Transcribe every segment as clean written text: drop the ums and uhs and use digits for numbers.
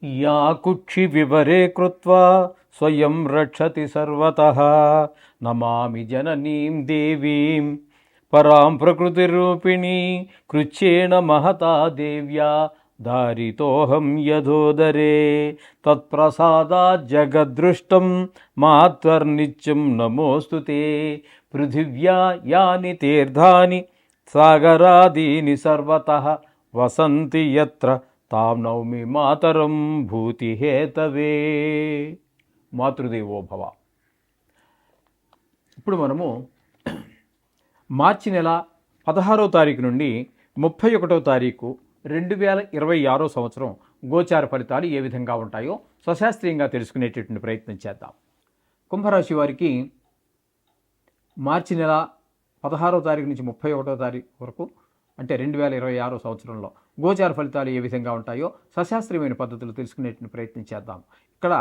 या कुक्षि विवरे कृत्वा स्वयं रक्षति सर्वतः नमामि जननीं देवीं परां प्रकृतिरूपिणी कृच्छ्रेण महता देव्या धारितोऽहं यदोदरे तत्प्रसादात् जगद्दृष्टं मात्वर्नित्यं नमोऽस्तु ते पृथिव्या यानि तीर्थानि सागरादीनि सर्वतः वसन्ति यत्र తాం నౌమి మాతరం భూతిహేతవే. మాతృదేవోభవ. ఇప్పుడు మనము మార్చి నెల 16వ తారీఖు నుండి 31వ తారీఖు 2026 సంవత్సరం గోచార ఫలితాలు ఏ విధంగా ఉంటాయో స్వశాస్త్రీయంగా తెలుసుకునేటటువంటి ప్రయత్నం చేద్దాం. కుంభరాశి వారికి మార్చి నెల 16వ తారీఖు నుంచి 31వ తారీఖు వరకు అంటే 2026 సంవత్సరంలో గోచార ఫలితాలు ఏ విధంగా ఉంటాయో సశాస్త్రీయమైన పద్ధతులు తెలుసుకునేటువంటి ప్రయత్నం చేద్దాం. ఇక్కడ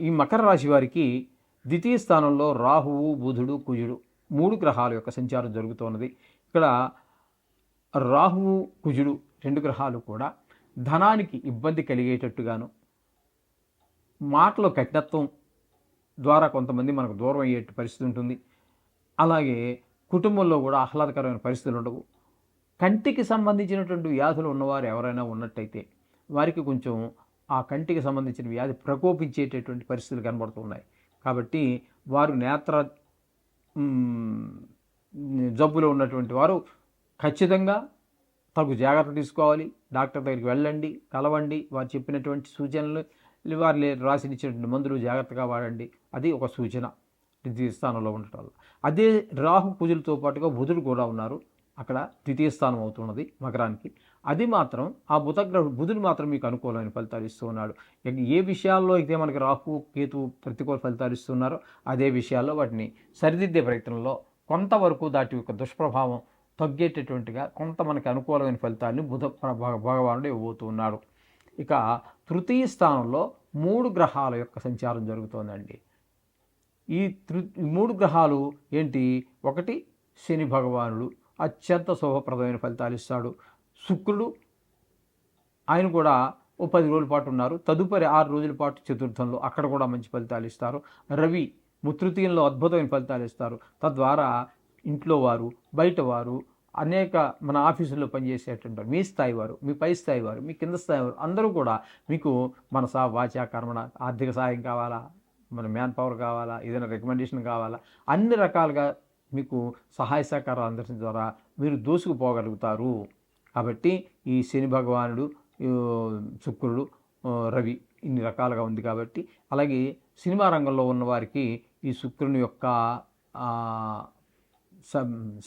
ఈ మకర రాశి వారికి ద్వితీయ స్థానంలో రాహువు, బుధుడు, కుజుడు 3 గ్రహాల యొక్క సంచారం జరుగుతున్నది. ఇక్కడ రాహువు, కుజుడు 2 గ్రహాలు కూడా ధనానికి ఇబ్బంది కలిగేటట్టుగాను, మాటలో కఠినత్వం ద్వారా కొంతమంది మనకు దూరం అయ్యే పరిస్థితి ఉంటుంది. అలాగే కుటుంబంలో కూడా ఆహ్లాదకరమైన పరిస్థితులు ఉండవు. కంటికి సంబంధించినటువంటి వ్యాధులు ఉన్నవారు ఎవరైనా ఉన్నట్టయితే వారికి కొంచెం ఆ కంటికి సంబంధించిన వ్యాధి ప్రకోపించేటటువంటి పరిస్థితులు కనబడుతున్నాయి. కాబట్టి వారు నేత్ర జబ్బులో ఉన్నటువంటి వారు ఖచ్చితంగా తగు జాగ్రత్త తీసుకోవాలి. డాక్టర్ దగ్గరికి వెళ్ళండి, కలవండి. వారు చెప్పినటువంటి సూచనలు, వారు రాసినిచ్చినటువంటి మందులు జాగ్రత్తగా వాడండి. అది ఒక సూచన ద్వితీయ స్థానంలో ఉండటం వల్ల. అదే రాహు, కుజులతో పాటుగా బుధుడు కూడా ఉన్నారు. అక్కడ ద్వితీయ స్థానం అవుతున్నది మకరానికి. అది మాత్రం ఆ బుధుడు మాత్రం మీకు అనుకూలమైన ఫలితాలు ఇస్తూ ఉన్నాడు. ఏ విషయాల్లో అయితే మనకి రాహు, కేతు ప్రతికూల ఫలితాలు ఇస్తున్నారో అదే విషయాల్లో వాటిని సరిదిద్దే ప్రయత్నంలో కొంతవరకు దాటి యొక్క దుష్ప్రభావం తగ్గేటటువంటిగా కొంత మనకి అనుకూలమైన ఫలితాన్ని బుధ భగవానుడు ఇవ్వబోతూ ఉన్నాడు. ఇక తృతీయ స్థానంలో 3 గ్రహాల యొక్క సంచారం జరుగుతోందండి. ఈ 3 గ్రహాలు ఏంటి? ఒకటి శని భగవానుడు అత్యంత శుభప్రదమైన ఫలితాలు ఇస్తాడు. శుక్రుడు ఆయన కూడా 10 రోజుల పాటు ఉన్నారు. తదుపరి 6 రోజుల పాటు చతుర్థంలో అక్కడ కూడా మంచి ఫలితాలు ఇస్తారు. రవి తృతీయంలో అద్భుతమైన ఫలితాలు ఇస్తారు. తద్వారా ఇంట్లో వారు, బయట వారు, అనేక మన ఆఫీసుల్లో పనిచేసేటువంటి మీ స్థాయి వారు, మీ పై స్థాయి వారు, మీ కింద స్థాయి వారు అందరూ కూడా మీకు మనస, వాచా, కర్మణ, ఆర్థిక సాయం కావాలా, మన మ్యాన్ పవర్ కావాలా, ఏదైనా రికమెండేషన్ కావాలా, అన్ని రకాలుగా మీకు సహాయ సహకారాలు అందడం ద్వారా మీరు దూసుకుపోగలుగుతారు. కాబట్టి ఈ శని భగవానుడు, శుక్రుడు, రవి ఇన్ని రకాలుగా ఉంది కాబట్టి, అలాగే సినిమా రంగంలో ఉన్న వారికి ఈ శుక్రుని యొక్క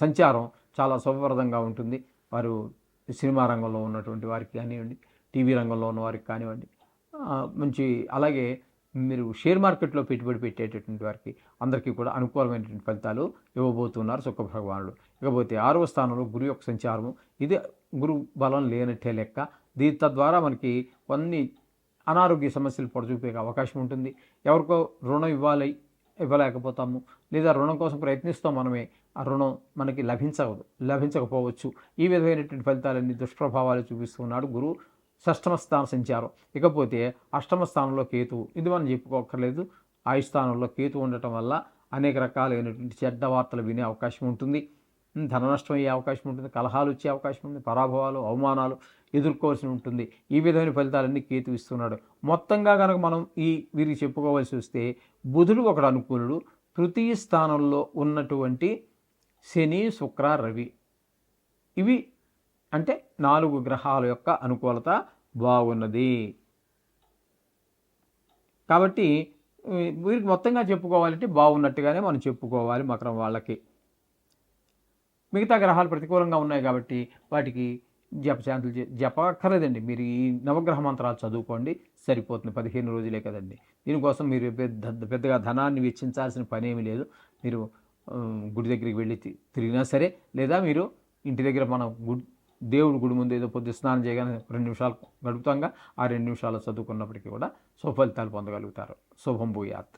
సంచారం చాలా శుభప్రదంగా ఉంటుంది. వారు సినిమా రంగంలో ఉన్నటువంటి వారికి కానివ్వండి, టీవీ రంగంలో ఉన్న వారికి కానివ్వండి మంచి, అలాగే మీరు షేర్ మార్కెట్లో పెట్టుబడి పెట్టేటటువంటి వారికి అందరికీ కూడా అనుకూలమైనటువంటి ఫలితాలు ఇవ్వబోతున్నారు శుక్ర భగవానుడు. ఇకపోతే 6వ స్థానంలో గురు యొక్క సంచారము, ఇది గురు బలం లేనట్టే లెక్క. తద్వారా మనకి కొన్ని అనారోగ్య సమస్యలు పొడచూపే అవకాశం ఉంటుంది. ఎవరికో రుణం ఇవ్వలేకపోతాము, లేదా రుణం కోసం ప్రయత్నిస్తాం మనమే, ఆ రుణం మనకి లభించకపోవచ్చు. ఈ విధమైనటువంటి ఫలితాలన్నీ దుష్ప్రభావాలు చూపిస్తున్నాడు గురువు. షష్టమ స్థాన సంచారం. ఇకపోతే అష్టమ స్థానంలో కేతువు, ఇది మనం చెప్పుకోక్కర్లేదు. ఆయుష్ స్థానంలో కేతు ఉండటం వల్ల అనేక రకాలైనటువంటి చెడ్డ వార్తలు వినే అవకాశం ఉంటుంది, ధన నష్టం అయ్యే అవకాశం ఉంటుంది, కలహాలు వచ్చే అవకాశం ఉంది, పరాభవాలు, అవమానాలు ఎదుర్కోవాల్సి ఉంటుంది. ఈ విధమైన ఫలితాలన్నీ కేతు ఇస్తున్నాడు. మొత్తంగా కనుక మనం వీరికి చెప్పుకోవాల్సి వస్తే బుధుడు ఒకడు అనుకూలుడు, తృతీయ స్థానంలో ఉన్నటువంటి శని, శుక్ర, రవి, ఇవి అంటే 4 గ్రహాల యొక్క అనుకూలత బాగున్నది. కాబట్టి వీరికి మొత్తంగా చెప్పుకోవాలంటే బాగున్నట్టుగానే మనం చెప్పుకోవాలి మకరం వాళ్ళకి. మిగతా గ్రహాలు ప్రతికూలంగా ఉన్నాయి కాబట్టి వాటికి జపశాంతులు జపక్కర్లేదండి. మీరు ఈ నవగ్రహ మంత్రాలు చదువుకోండి, సరిపోతుంది. 15 రోజులే కదండి. దీనికోసం మీరు పెద్దగా ధనాన్ని వెచ్చించాల్సిన పనేమీ లేదు. మీరు గుడి దగ్గరికి వెళ్ళి తిరిగినా సరే, లేదా మీరు ఇంటి దగ్గర మనం దేవుడి గుడి ముందు ఏదో పొద్దు స్నానం చేయగానే 2 నిమిషాలు గడుపుతాంగా, ఆ 2 నిమిషాలు చదువుకున్నప్పటికీ కూడా సుఫలితాలు పొందగలుగుతారు. శుభం భూయాత్.